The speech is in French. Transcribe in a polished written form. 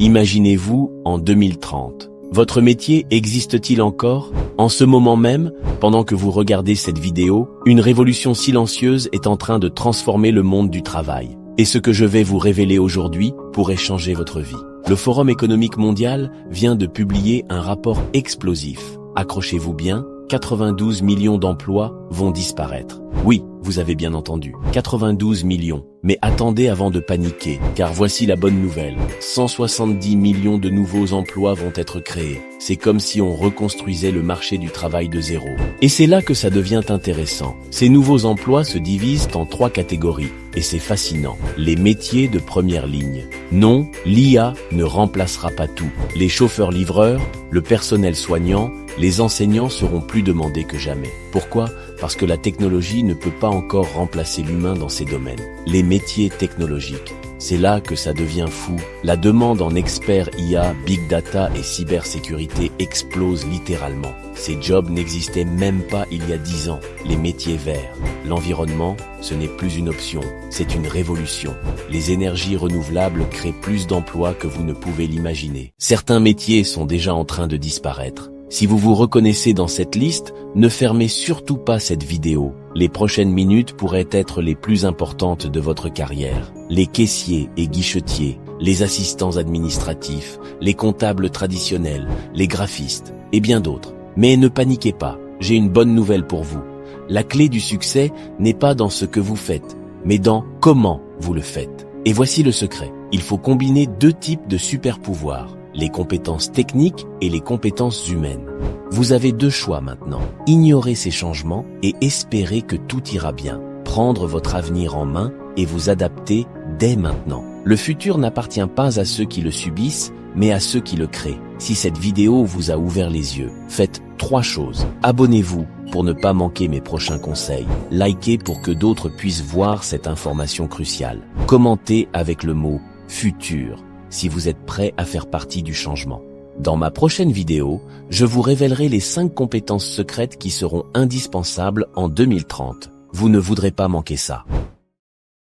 Imaginez-vous en 2030. Votre métier existe-t-il encore? En ce moment même, pendant que vous regardez cette vidéo, une révolution silencieuse est en train de transformer le monde du travail. Et ce que je vais vous révéler aujourd'hui pourrait changer votre vie. Le Forum économique mondial vient de publier un rapport explosif. Accrochez-vous bien, 92 millions d'emplois vont disparaître. Oui, vous avez bien entendu, 92 millions. Mais attendez avant de paniquer, car voici la bonne nouvelle. 170 millions de nouveaux emplois vont être créés. C'est comme si on reconstruisait le marché du travail de zéro. Et c'est là que ça devient intéressant. Ces nouveaux emplois se divisent en 3 catégories. Et c'est fascinant. Les métiers de première ligne. Non, l'IA ne remplacera pas tout. Les chauffeurs-livreurs, le personnel soignant, les enseignants seront plus demandés que jamais. Pourquoi? Parce que la technologie ne peut pas encore remplacer l'humain dans ces domaines. Les métiers technologiques. C'est là que ça devient fou. La demande en experts IA, big data et cybersécurité explose littéralement. Ces jobs n'existaient même pas il y a 10 ans. Les métiers verts. L'environnement, ce n'est plus une option, c'est une révolution. Les énergies renouvelables créent plus d'emplois que vous ne pouvez l'imaginer. Certains métiers sont déjà en train de disparaître. Si vous vous reconnaissez dans cette liste, ne fermez surtout pas cette vidéo. Les prochaines minutes pourraient être les plus importantes de votre carrière. Les caissiers et guichetiers, les assistants administratifs, les comptables traditionnels, les graphistes et bien d'autres. Mais ne paniquez pas, j'ai une bonne nouvelle pour vous. La clé du succès n'est pas dans ce que vous faites, mais dans comment vous le faites. Et voici le secret. Il faut combiner 2 types de super-pouvoirs. Les compétences techniques et les compétences humaines. Vous avez 2 choix maintenant. Ignorer ces changements et espérer que tout ira bien. Prendre votre avenir en main et vous adapter dès maintenant. Le futur n'appartient pas à ceux qui le subissent, mais à ceux qui le créent. Si cette vidéo vous a ouvert les yeux, faites 3 choses. Abonnez-vous pour ne pas manquer mes prochains conseils. Likez pour que d'autres puissent voir cette information cruciale. Commentez avec le mot « futur ». Si vous êtes prêt à faire partie du changement. Dans ma prochaine vidéo, je vous révélerai les 5 compétences secrètes qui seront indispensables en 2030. Vous ne voudrez pas manquer ça.